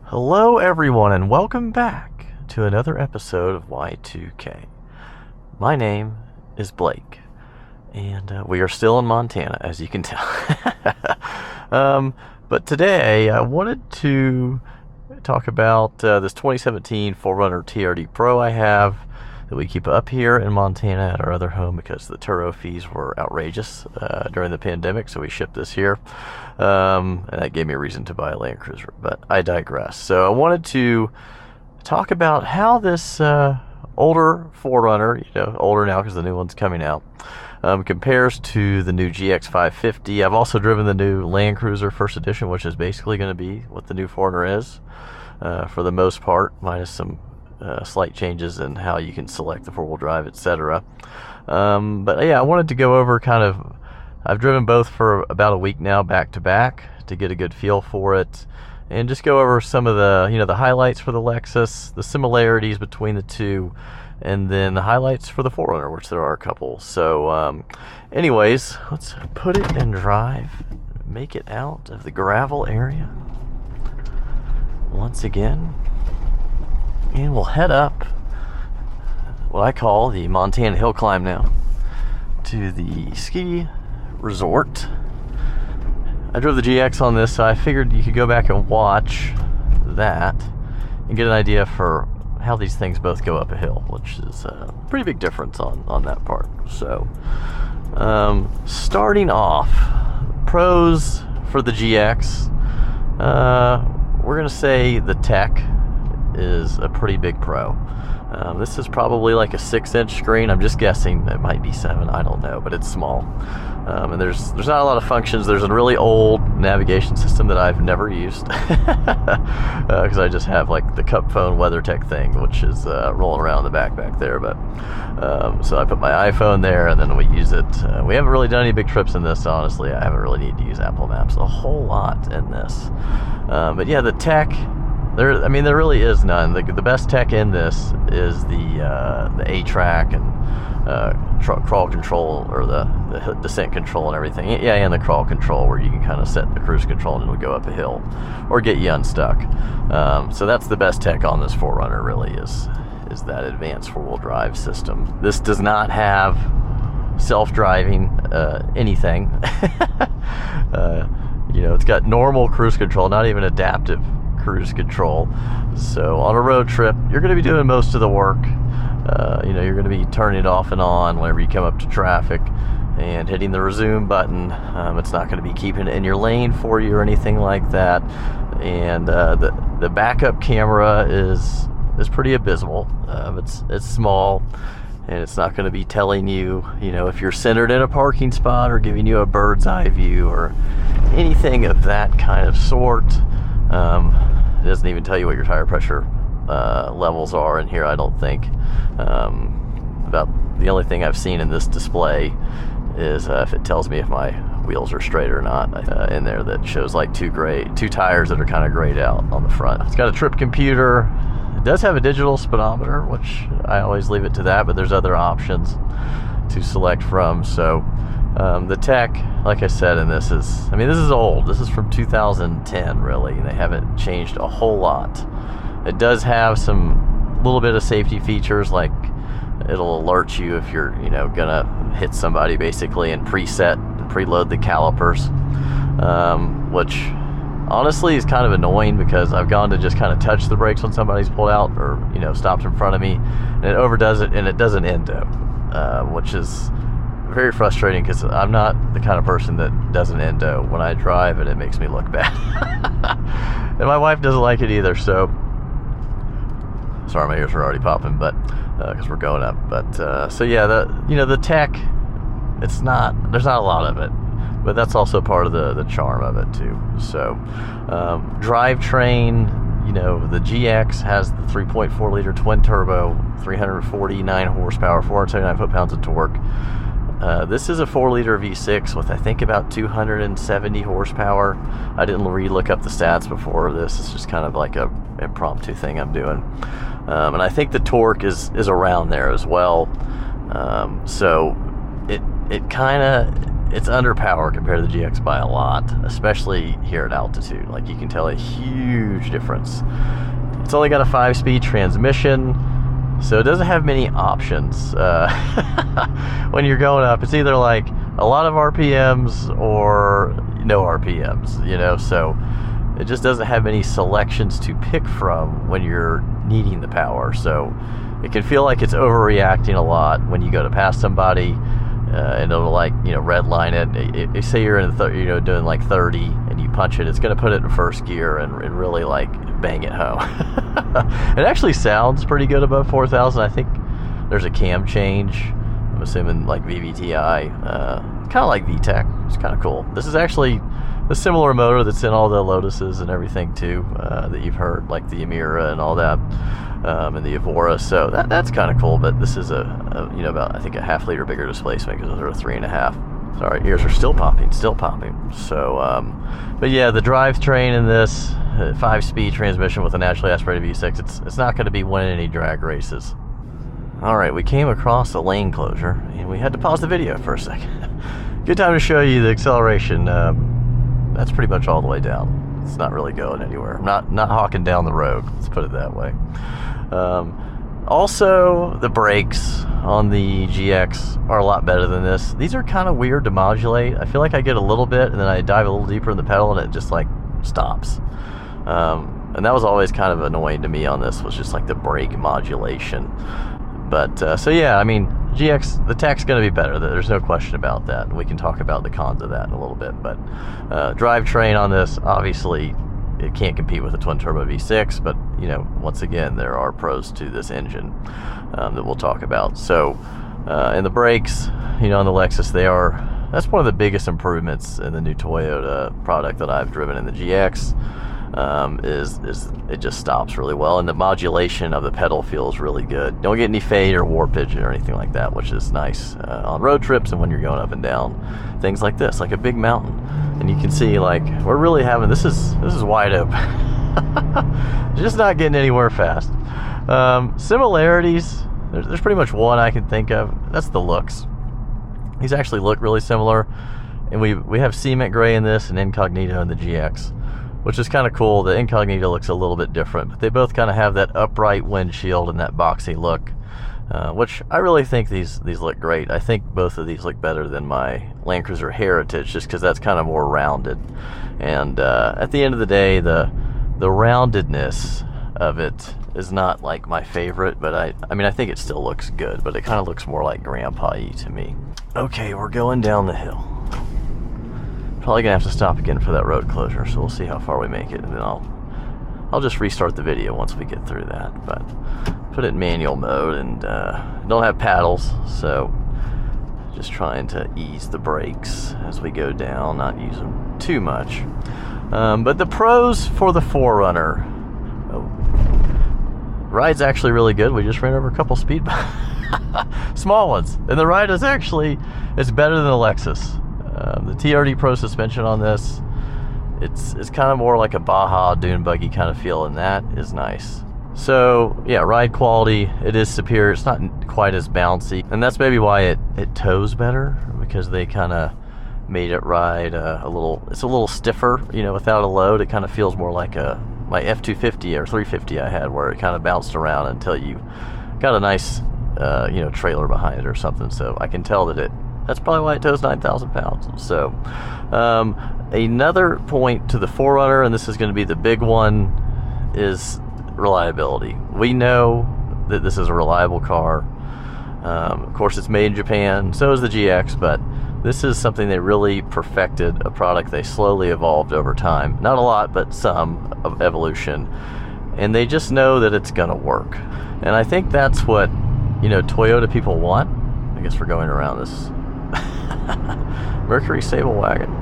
Hello everyone and welcome back to another episode of Y2K. My name is Blake and we are still in Montana, as you can tell. But today I wanted to talk about this 2017 4Runner TRD Pro I have that we keep up here in Montana at our other home because the Turo fees were outrageous during the pandemic, so we shipped this here. And that gave me a reason to buy a Land Cruiser, but I digress. So I wanted to talk about how this older 4Runner, older now because the new one's coming out, compares to the new GX550. I've also driven the new Land Cruiser First Edition, which is basically going to be what the new 4Runner is for the most part, minus some slight changes in how you can select the four-wheel drive, etc. But yeah, I wanted to go over I've driven both for about a week now, back to back, to get a good feel for it, and just go over some of the the highlights for the Lexus, the similarities between the two, and then the highlights for the 4Runner, which there are a couple. So anyways, let's put it in drive, make it out of the gravel area once again, and we'll head up what I call the Montana hill climb now to the ski resort. I drove the GX on this, so I figured you could go back and watch that and get an idea for how these things both go up a hill, which is a pretty big difference on that part. So starting off, pros for the GX, we're gonna say the tech is a pretty big pro. This is probably like a 6-inch screen. I'm just guessing. It might be 7. I don't know, but it's small. And there's not a lot of functions. There's a really old navigation system that I've never used because I just have like the cup phone WeatherTech thing, which is rolling around in the back there. But so I put my iPhone there, and then we use it. We haven't really done any big trips in this, honestly. I haven't really needed to use Apple Maps a whole lot in this. But yeah, the tech. There really is none. The best tech in this is the A-track and crawl control, or the descent control and everything. Yeah, and the crawl control, where you can kind of set the cruise control and it'll go up a hill or get you unstuck. So that's the best tech on this 4Runner, really, is that advanced four-wheel drive system. This does not have self-driving anything. It's got normal cruise control, not even adaptive cruise control. So on a road trip, you're going to be doing most of the work. You're going to be turning it off and on whenever you come up to traffic and hitting the resume button. It's not going to be keeping it in your lane for you or anything like that. And the backup camera is pretty abysmal. It's small, and it's not going to be telling you, if you're centered in a parking spot, or giving you a bird's eye view or anything of that kind of sort. It doesn't even tell you what your tire pressure levels are in here, I don't think. About the only thing I've seen in this display is if it tells me if my wheels are straight or not. In there, that shows like two tires that are kind of grayed out on the front. It's got a trip computer. It does have a digital speedometer, which I always leave it to that, but there's other options to select from. So the tech, like I said, and this is old. This is from 2010, really. They haven't changed a whole lot. It does have some little bit of safety features, like it'll alert you if you're, gonna hit somebody, basically, and preload the calipers, which honestly is kind of annoying, because I've gone to just kind of touch the brakes when somebody's pulled out or, stopped in front of me, and it overdoes it, and it doesn't endo, which is very frustrating, because I'm not the kind of person that doesn't endo when I drive, and it makes me look bad. And my wife doesn't like it either. So sorry, my ears are already popping, but because we're going up. But so yeah, the tech, there's not a lot of it, but that's also part of the charm of it too. So drivetrain, the GX has the 3.4 liter twin turbo, 349 horsepower, 479 foot-pounds of torque. This is a 4-liter V6 with, I think, about 270 horsepower. I didn't re-look up the stats before this. It's just kind of like a impromptu thing I'm doing. And I think the torque is around there as well. So it kind of it's underpowered compared to the GX by a lot, especially here at altitude. Like, you can tell a huge difference. It's only got a 5-speed transmission, so it doesn't have many options when you're going up. It's either like a lot of RPMs or no RPMs, you know, so it just doesn't have many selections to pick from when you're needing the power. So it can feel like it's overreacting a lot when you go to pass somebody, and it'll, like, you know, red line it. Say you're in you know, doing like 30 and you punch it, it's going to put it in first gear and really like bang it home. It actually sounds pretty good above 4,000. I think there's a cam change. I'm assuming like VVTi, kind of like VTEC. It's kind of cool. This is actually the similar motor that's in all the Lotuses and everything too, that you've heard, like the Emira and all that, and the Evora. So that's kind of cool. But this is a you know, about, I think, a ½ liter bigger displacement, because those are 3.5. Sorry, ears are still popping. So, but yeah, the drivetrain in this 5-speed transmission with a naturally aspirated V6, it's not going to be winning any drag races. All right, we came across a lane closure and we had to pause the video for a second. Good time to show you the acceleration. That's pretty much all the way down. It's not really going anywhere. I'm not hawking down the road, let's put it that way. Also, the brakes on the GX are a lot better than this. These are kind of weird to modulate. I feel like I get a little bit and then I dive a little deeper in the pedal and it just like stops. And that was always kind of annoying to me on this, was just like the brake modulation. But so yeah, I mean, GX, the tech's going to be better. There's no question about that. We can talk about the cons of that in a little bit. But drivetrain on this, obviously, it can't compete with a twin-turbo V6. But, you know, once again, there are pros to this engine that we'll talk about. So, and the brakes, you know, on the Lexus, that's one of the biggest improvements in the new Toyota product that I've driven in the GX. Is it just stops really well, and the modulation of the pedal feels really good. Don't get any fade or warpage or anything like that, which is nice on road trips and when you're going up and down things like this, like a big mountain. And you can see, like, we're really having this is wide open. Just not getting anywhere fast. Similarities, there's pretty much one I can think of. That's the looks. These actually look really similar, and we have cement gray in this and incognito in the GX, which is kind of cool. The incognito looks a little bit different, but they both kind of have that upright windshield and that boxy look, which I really think these look great. I think both of these look better than my Land Cruiser Heritage, just because that's kind of more rounded. And at the end of the day, the roundedness of it is not like my favorite, but I mean, I think it still looks good, but it kind of looks more like Grandpa-y to me. Okay, we're going down the hill. Probably gonna have to stop again for that road closure, so we'll see how far we make it, and then I'll just restart the video once we get through that. But put it in manual mode, and don't have paddles, so just trying to ease the brakes as we go down, not use them too much. But the pros for the 4Runner, ride's actually really good. We just ran over a couple speed bumps. Small ones, and the ride is actually, it's better than the Lexus. The TRD Pro suspension on this, it's kind of more like a Baja dune buggy kind of feel, and that is nice. So yeah, ride quality, it is superior. It's not quite as bouncy, and that's maybe why it tows better, because they kind of made it ride it's a little stiffer, you know, without a load. It kind of feels more like my F250 or 350 I had, where it kind of bounced around until you got a nice you know, trailer behind it or something. So I can tell that that's probably why it tows 9,000 pounds. So another point to the 4Runner, and this is going to be the big one, is reliability. We know that this is a reliable car. Of course, it's made in Japan, so is the GX, but this is something they really perfected, a product they slowly evolved over time. Not a lot, but some of evolution. And they just know that it's going to work. And I think that's what, you know, Toyota people want. I guess we're going around this Mercury Sable wagon.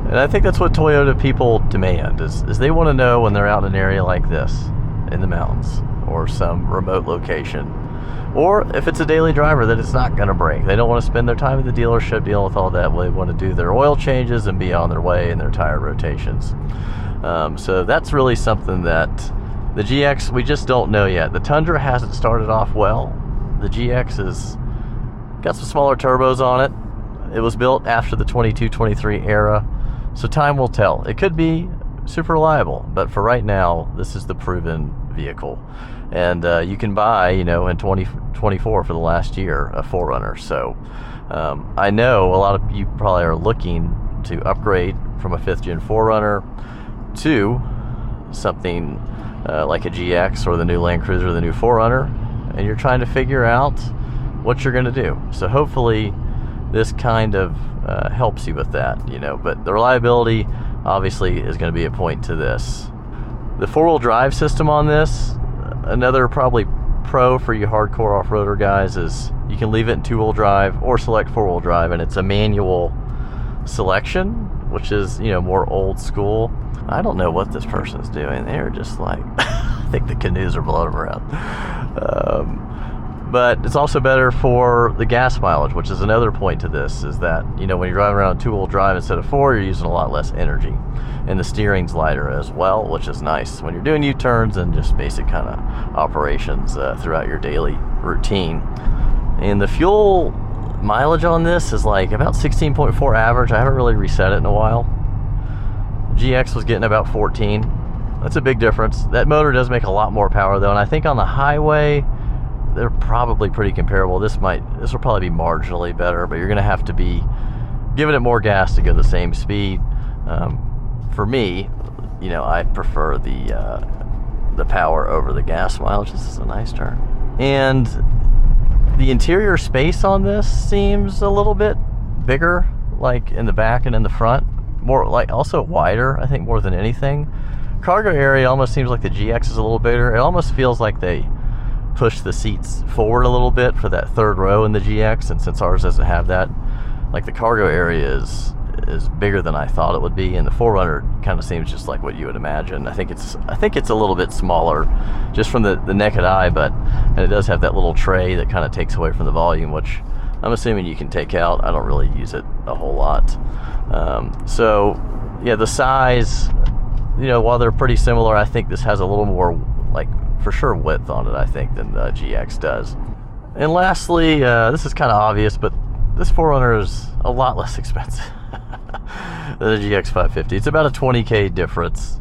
And I think that's what Toyota people demand, is they want to know when they're out in an area like this, in the mountains, or some remote location, or if it's a daily driver, that it's not going to break. They don't want to spend their time at the dealership dealing with all that. They want to do their oil changes and be on their way in their tire rotations. So that's really something that the GX, we just don't know yet. The Tundra hasn't started off well. The GX has got some smaller turbos on it. it was built after the 22-23 era, so time will tell. It could be super reliable, but for right now, this is the proven vehicle. And you can buy, in 2024 for the last year, a 4Runner. So I know a lot of you probably are looking to upgrade from a 5th gen 4Runner to something like a GX or the new Land Cruiser or the new 4Runner, and you're trying to figure out what you're going to do. So hopefully this kind of helps you with that, but the reliability obviously is going to be a point to this. The 4-wheel drive system on this, another probably pro for you hardcore off-roader guys, is you can leave it in 2-wheel drive or select 4-wheel drive, and it's a manual selection, which is more old school. I don't know what this person's doing. They're just like I think the canoes are blowing around. But it's also better for the gas mileage, which is another point to this, is that when you're driving around 2-wheel drive instead of 4, you're using a lot less energy, and the steering's lighter as well, which is nice when you're doing U-turns and just basic kind of operations throughout your daily routine. And the fuel mileage on this is like about 16.4 average. I haven't really reset it in a while. GX was getting about 14. That's a big difference. That motor does make a lot more power though, and I think on the highway they're probably pretty comparable. This will probably be marginally better, but you're gonna have to be giving it more gas to go the same speed. For me, I prefer the power over the gas mileage. This is a nice turn. And the interior space on this seems a little bit bigger, like in the back and in the front. More like also wider, I think, more than anything. Cargo area almost seems like the GX is a little bigger. It almost feels like they push the seats forward a little bit for that third row in the GX, and since ours doesn't have that, like the cargo area is bigger than I thought it would be, and the 4Runner kind of seems just like what you would imagine. I think it's a little bit smaller just from the naked eye, and it does have that little tray that kind of takes away from the volume, which I'm assuming you can take out. I don't really use it a whole lot. So yeah, the size, while they're pretty similar, I think this has a little more, like, for sure width on it, I think, than the GX does. And lastly, this is kind of obvious, but this 4Runner is a lot less expensive than the GX550. It's about a 20K difference.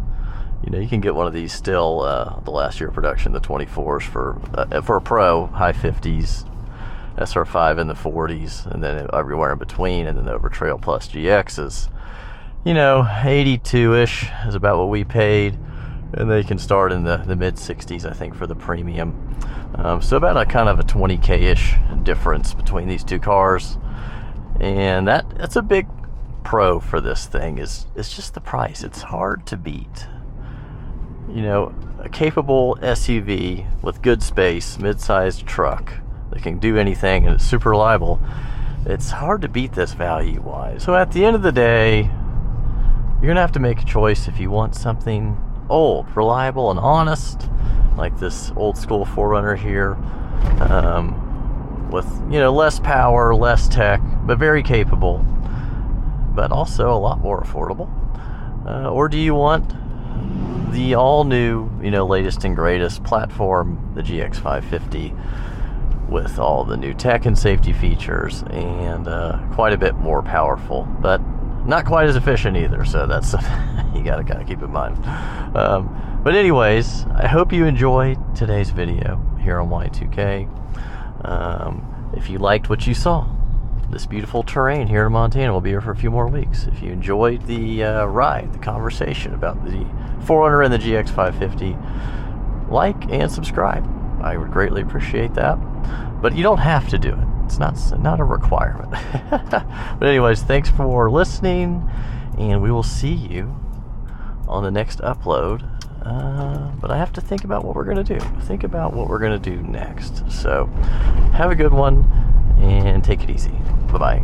You can get one of these still, the last year of production, the 24s for a Pro, high 50s, SR5 in the 40s, and then everywhere in between, and then the Overtrail Plus GX is, 82-ish is about what we paid. And they can start in the mid 60s, I think, for the premium. So about a kind of a 20K-ish difference between these two cars. And that's a big pro for this thing, is it's just the price. It's hard to beat. A capable SUV with good space, mid-sized truck that can do anything and it's super reliable. It's hard to beat this value-wise. So at the end of the day, you're gonna have to make a choice if you want something old, reliable, and honest, like this old school 4Runner here, with less power, less tech, but very capable, but also a lot more affordable. Or do you want the all new, latest and greatest platform, the GX550, with all the new tech and safety features, and quite a bit more powerful, but not quite as efficient either, so that's you gotta kind of keep in mind. But anyways, I hope you enjoyed today's video here on Y2K. If you liked what you saw, this beautiful terrain here in Montana, will be here for a few more weeks. If you enjoyed the ride, the conversation about the 4Runner and the GX550, like and subscribe. I would greatly appreciate that. But you don't have to do it. It's not a requirement. But anyways, thanks for listening, and we will see you on the next upload. But I have to think about what we're going to do. Think about what we're going to do next. So have a good one, and take it easy. Bye-bye.